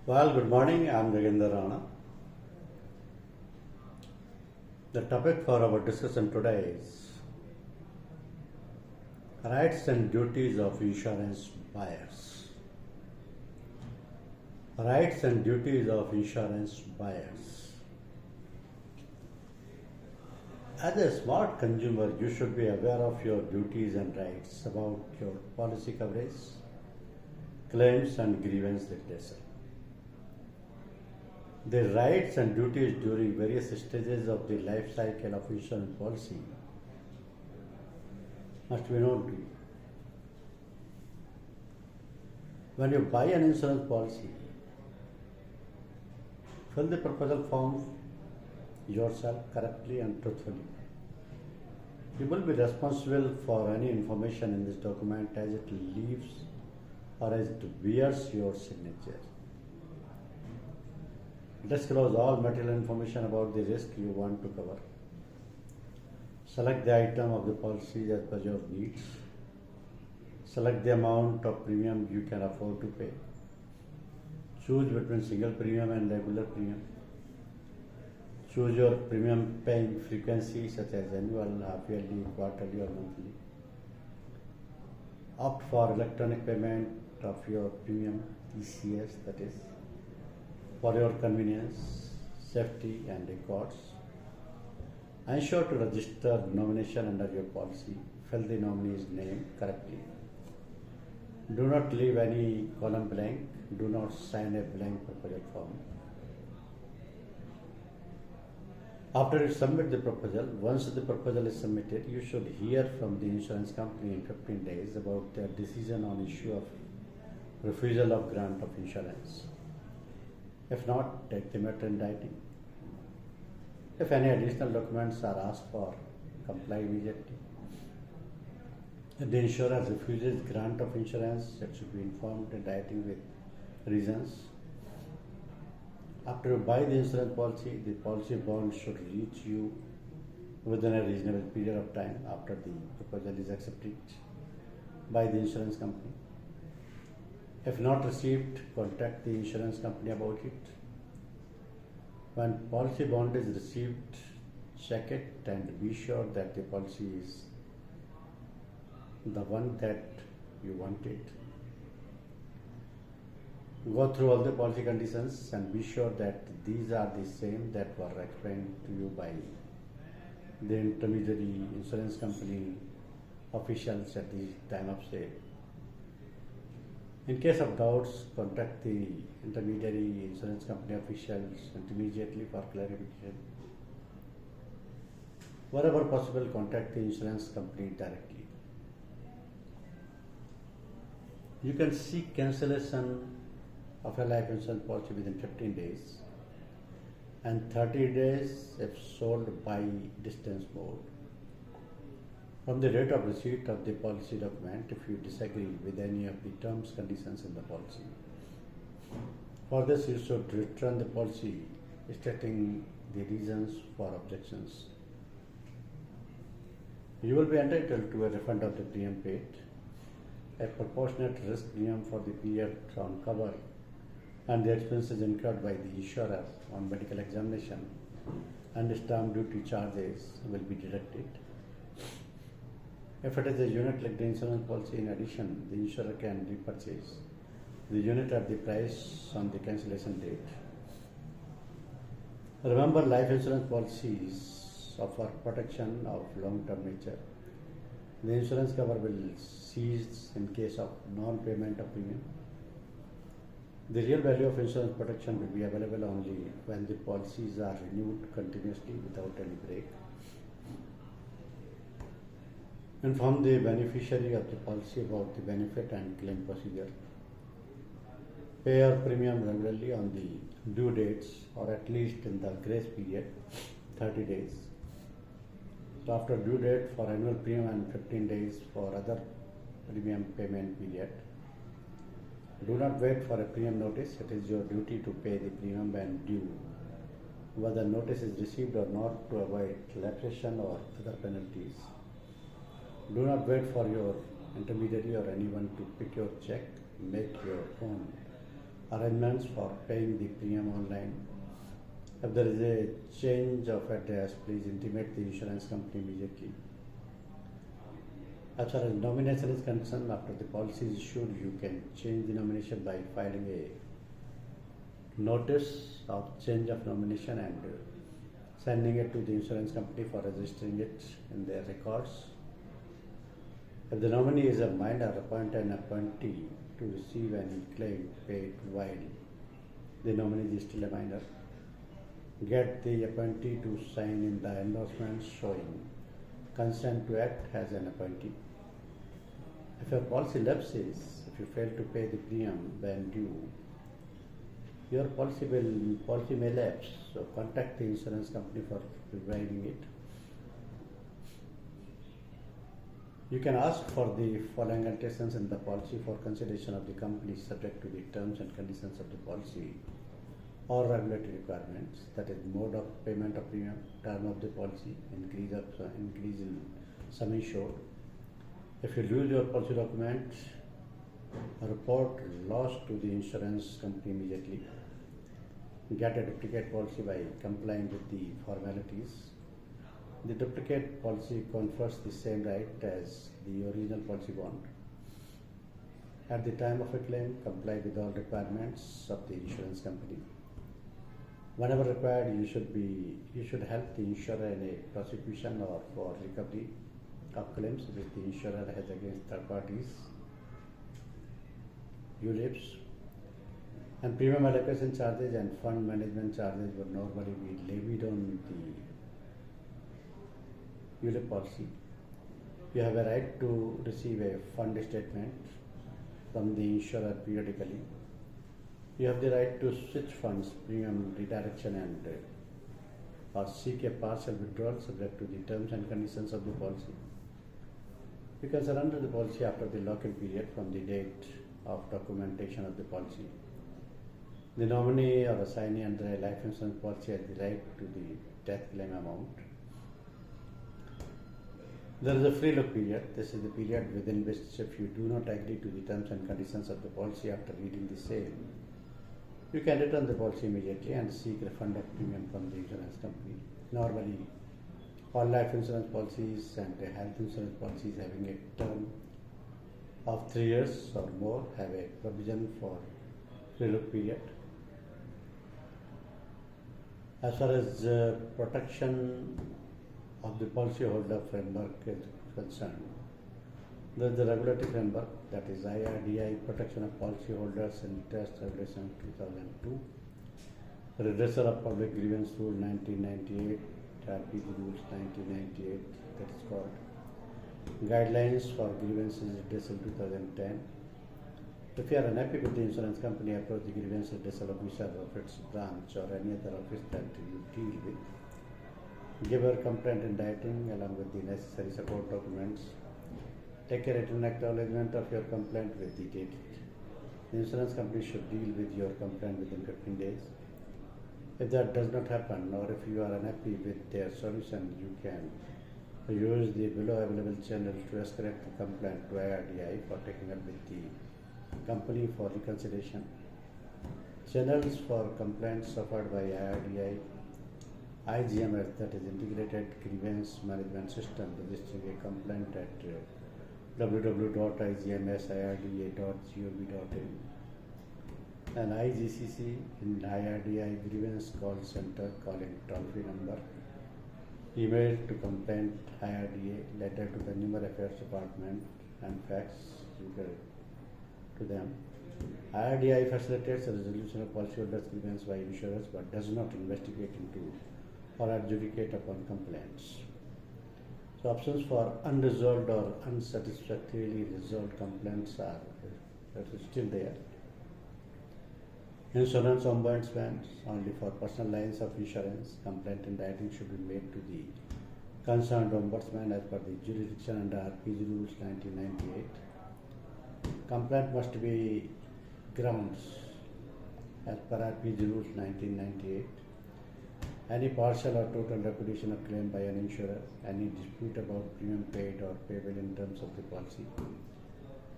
Well, good morning. I'm Nagendra Rana. The topic for our discussion today is rights and duties of insurance buyers. Rights and duties of insurance buyers. As a smart consumer, you should be aware of your duties and rights about your policy coverage, claims, and grievance redressal. The rights and duties during various stages of the life cycle of insurance policy must be known to you. When you buy an insurance policy, fill the proposal form yourself correctly and truthfully. You will be responsible for any information in this document as it leaves or as it bears your signature. Disclose all material information about the risk you want to cover. Select the item of the policy as per your needs. Select the amount of premium you can afford to pay. Choose between single premium and regular premium. Choose your premium paying frequency such as annual, half-yearly, quarterly or monthly. Opt for electronic payment of your premium, ECS, that is, for your convenience, safety and records. Ensure to register nomination under your policy. Fill the nominee's name correctly. Do not leave any column blank. Do not sign a blank proposal form. After you submit the proposal, once the proposal is submitted, you should hear from the insurance company in 15 days about their decision on issue of refusal of grant of insurance. If not, take the matter in writing. If any additional documents are asked for, comply immediately. If the insurer refuses grant of insurance, it should be informed in writing with reasons. After you buy the insurance policy, the policy bond should reach you within a reasonable period of time after the proposal is accepted by the insurance company. If not received, contact the insurance company about it. When policy bond is received, check it and be sure that the policy is the one that you wanted. Go through all the policy conditions and be sure that these are the same that were explained to you by the intermediary insurance company officials at the time of sale. In case of doubts, contact the intermediary insurance company officials immediately for clarification. Wherever possible, contact the insurance company directly. You can seek cancellation of a life insurance policy within 15 days and 30 days if sold by distance mode. From the date of receipt of the policy document, if you disagree with any of the terms, conditions in the policy. For this, you should return the policy stating the reasons for objections. You will be entitled to a refund of the premium paid, a proportionate risk premium for the period on cover, and the expenses incurred by the insurer on medical examination and stamp duty charges will be deducted. If it is a unit-linked insurance policy, in addition, the insurer can repurchase the unit at the price on the cancellation date. Remember, life insurance policies offer protection of long-term nature. The insurance cover will cease in case of non-payment of premium. The real value of insurance protection will be available only when the policies are renewed continuously without any break. Inform the beneficiary of the policy about the benefit and claim procedure. Pay your premium regularly on the due dates or at least in the grace period, 30 days. So after due date for annual premium and 15 days for other premium payment period. Do not wait for a premium notice. It is your duty to pay the premium when due, whether notice is received or not, to avoid lapsation or other penalties. Do not wait for your intermediary or anyone to pick your check. Make your own arrangements for paying the premium online. If there is a change of address, please intimate the insurance company immediately. As far as nomination is concerned, after the policy is issued, you can change the nomination by filing a notice of change of nomination and sending it to the insurance company for registering it in their records. If the nominee is a minor, appoint an appointee to receive any claim paid while the nominee is still a minor. Get the appointee to sign in the endorsement showing consent to act as an appointee. If your policy lapses, if you fail to pay the premium when due, your policy may lapse. So contact the insurance company for reviving it. You can ask for the following alterations in the policy for consideration of the company subject to the terms and conditions of the policy or regulatory requirements, that is mode of payment of premium, term of the policy, increase in sum insured. If you lose your policy document, report loss to the insurance company immediately. Get a duplicate policy by complying with the formalities. The duplicate policy confers the same right as the original policy bond. At the time of a claim, comply with all requirements of the insurance company. Whenever required, you should help the insurer in a prosecution or for recovery of claims which the insurer has against third parties, ULIPs. And premium allocation charges and fund management charges would normally be levied on the ULIP policy. You have a right to receive a fund statement from the insurer periodically. You have the right to switch funds, premium redirection, and or seek a partial withdrawal subject to the terms and conditions of the policy. You can surrender the policy after the lock-in period from the date of documentation of the policy. The nominee or assignee under a life insurance policy has the right to the death claim amount. There is a free look period. This is the period within which, if you do not agree to the terms and conditions of the policy after reading the same, you can return the policy immediately and seek refund of premium from the insurance company. Normally, all life insurance policies and health insurance policies having a term of 3 years or more have a provision for free look period. As far as protection of the policyholder framework is concerned, there is the regulatory framework, that is IRDAI Protection of Policyholders Interest Regulation 2002, Redressal of Public Grievance Rule 1998, RPG Rules 1998, that is called, Guidelines for Grievances Redressal 2010. If you are unhappy with the insurance company, approach the grievance redressal officer of its branch or any other office that you deal with. Give your complaint in writing along with the necessary support documents. Take a written acknowledgement of your complaint with the date. The insurance company should deal with your complaint within 15 days. If that does not happen, or if you are unhappy with their solution, you can use the below available channel to escalate the complaint to IRDAI for taking up with the company for reconciliation. Channels for complaints offered by IRDAI, IGMS, that is Integrated Grievance Management System, registering a complaint at www.igmsirda.gov.in, and IGCC in IRDAI Grievance Call Center calling toll-free number, email to complaint IRDA, letter to the Consumer Affairs Department, and fax to them. IRDAI facilitates the resolution of policyholders' grievance by insurers but does not investigate into or adjudicate upon complaints. So options for unresolved or unsatisfactorily resolved complaints are still there. Insurance ombudsman, only for personal lines of insurance. Complaint in writing should be made to the concerned ombudsman as per the jurisdiction under RPG Rules 1998. Complaint must be grounds as per RPG Rules 1998. Any partial or total repudiation of claim by an insurer, any dispute about premium paid or payable in terms of the policy,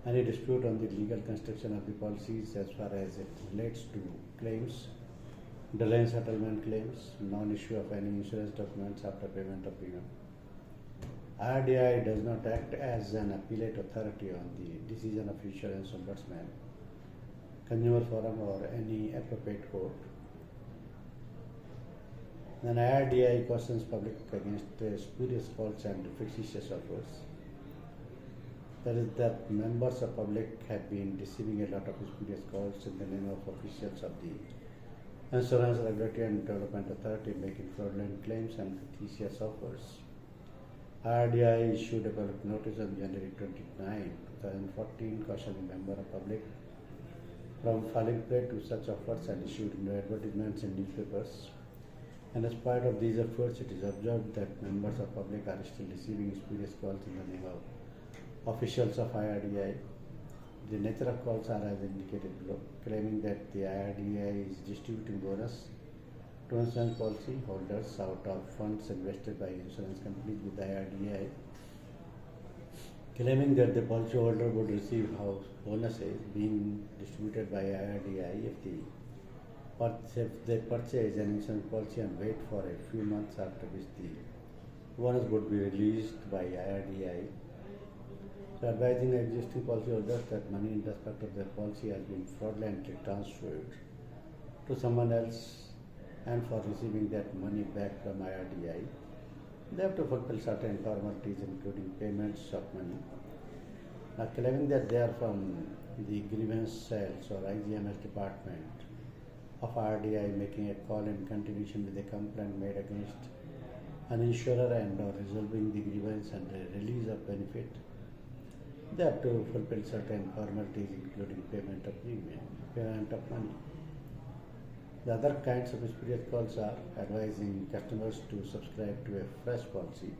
Any dispute on the legal construction of the policies as far as it relates to claims, delay in settlement claims, non-issue of any insurance documents after payment of premium. IRDAI does not act as an appellate authority on the decision of insurance ombudsman, consumer forum or any appropriate court. Then IRDAI cautions public against spurious calls and fictitious offers. That is that members of public have been receiving a lot of spurious calls in the name of officials of the Insurance Regulatory and Development Authority making fraudulent claims and fictitious offers. IRDAI issued a public notice on January 29, 2014 cautioning members of public from falling prey to such offers and issued no advertisements in newspapers. And as part of these efforts, it is observed that members of public are still receiving spurious calls in the name of officials of IRDAI. The nature of calls are as indicated below, claiming that the IRDAI is distributing bonus to insurance policy holders out of funds invested by insurance companies with IRDAI, claiming that the policyholder would receive house bonuses being distributed by IRDAI if they purchase an insurance policy and wait for a few months after which the bonus would be released by IRDAI. So advising the existing policyholders that money in respect of their policy has been fraudulently transferred to someone else, and for receiving that money back from IRDAI, they have to fulfill certain formalities including payments of money. Now claiming that they are from the grievance cells or IGMS department of IRDAI making a call in continuation with a complaint made against an insurer and or resolving the grievance and the release of benefit, they have to fulfill certain formalities including payment of premium, payment of money. The other kinds of spurious calls are advising customers to subscribe to a fresh policy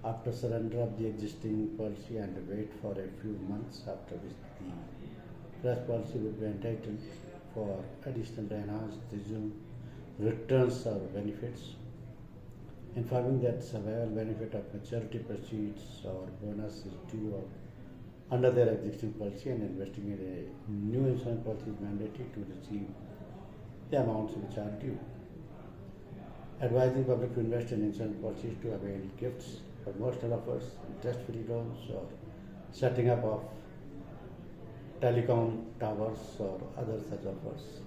after surrender of the existing policy and wait for a few months, after which the fresh policy will be entitled for additional enhanced returns or benefits, informing that survival benefit of maturity proceeds or bonus is due under their existing policy, and investing in a new insurance policy is mandatory to receive the amounts which are due. Advising public to invest in insurance policies to avail gifts, promotional offers, interest-free loans, or setting up of telecom towers or other such offers.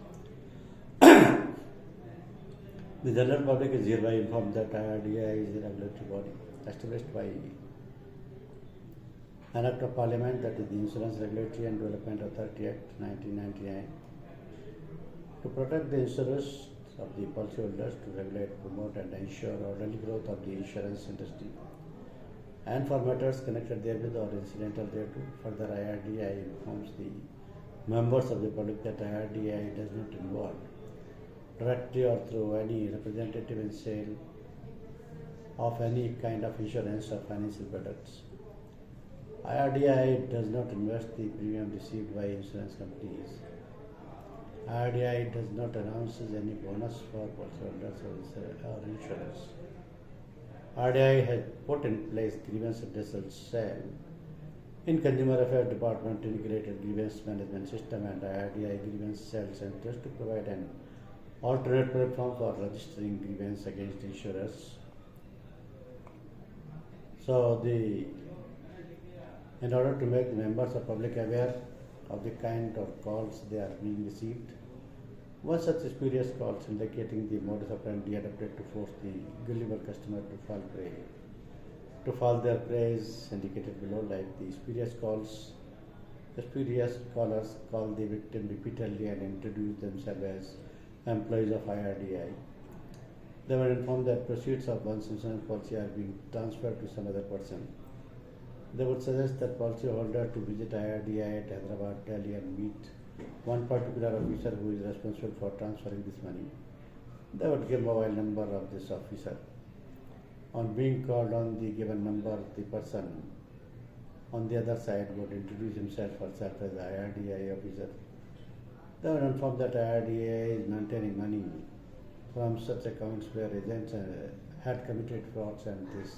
The general public is hereby informed that IRDAI is a regulatory body established by an Act of Parliament, that is the Insurance Regulatory and Development Authority Act 1999, to protect the insurers of the policyholders, to regulate, promote and ensure orderly growth of the insurance industry, and for matters connected therewith or incidental thereto. Further, IRDAI informs the members of the public that IRDAI does not involve directly or through any representative in sale of any kind of insurance or financial products. IRDAI does not invest the premium received by insurance companies. IRDAI does not announce any bonus for policyholders or insurers. IRDAI has put in place grievance redressal cell in Consumer Affairs Department Integrated Grievance Management System and IRDAI Grievance Cell Centers to provide an alternate platform for registering grievance against insurers. So in order to make the members of public aware of the kind of calls they are being received, one such spurious calls indicating the modus operandi adopted to force the gullible customer to fall their prey is indicated below, like the spurious calls. The spurious callers call the victim repeatedly and introduce themselves as employees of IRDAI. They were informed that proceeds of one's insurance policy are being transferred to some other person. They would suggest that policyholder to visit IRDAI at Hyderabad, Delhi and meet one particular officer who is responsible for transferring this money. They would give mobile number of this officer. On being called on the given number, the person on the other side would introduce himself or herself as IRDAI officer. They were informed that IRDAI is maintaining money from such accounts where agents had committed frauds, and this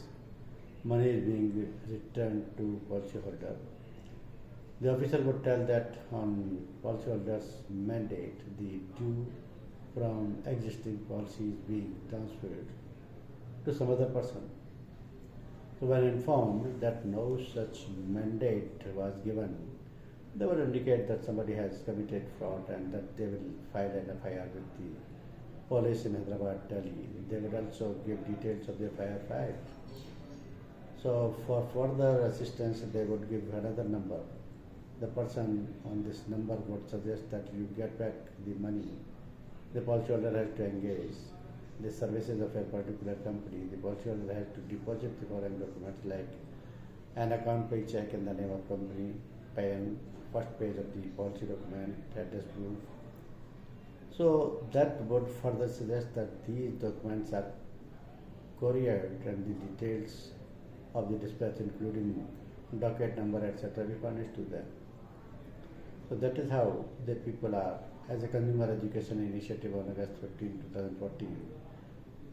money is being returned to policyholder. The officer would tell that on policyholder's mandate, the due from existing policy is being transferred to some other person. So when informed that no such mandate was given, they would indicate that somebody has committed fraud and that they will file an FIR with the police in Hyderabad, Delhi. They would also give details of the FIR file. So for further assistance, they would give another number. The person on this number would suggest that you get back the money. The policyholder has to engage the services of a particular company. The policyholder has to deposit the following documents like an account pay check in the name of company, PAN, first page of the policy document, address proof. So that would further suggest that these documents are couriered and the details of the dispatch, including docket number, etc., be furnished to them. So that is how the people are. As a consumer education initiative on August 15, 2014,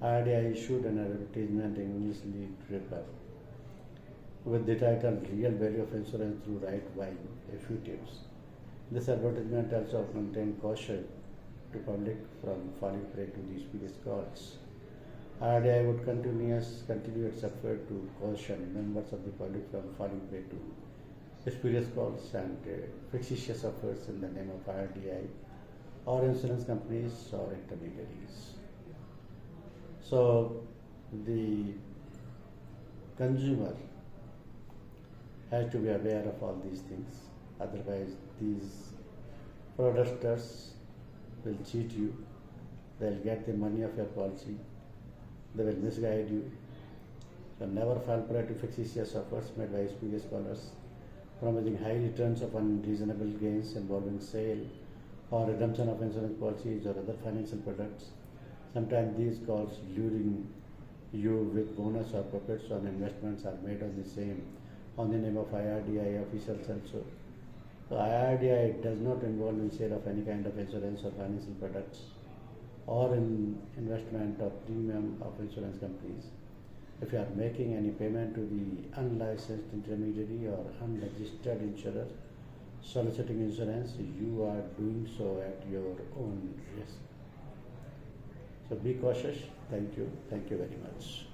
IRDAI issued an advertisement in English newspaper with the title Real Value of Insurance Through Right Buying, a few tips. This advertisement also contained caution to public from falling prey to these spurious calls. IRDAI would continue its effort to caution members of the public from falling prey to spurious calls and fictitious offers in the name of IRDAI or insurance companies or intermediaries. So the consumer has to be aware of all these things, otherwise these fraudsters will cheat you, they'll get the money of your policy, they will misguide you. So never fall prey to fictitious offers made by spurious callers, promising high returns of unreasonable gains involving sale or redemption of insurance policies or other financial products. Sometimes these calls luring you with bonus or profits on investments are made on the name of IRDAI officials also. So IRDAI does not involve in sale of any kind of insurance or financial products or in investment or premium of insurance companies. If you are making any payment to the unlicensed intermediary or unregistered insurer soliciting insurance, you are doing so at your own risk. So be cautious. Thank you. Thank you very much.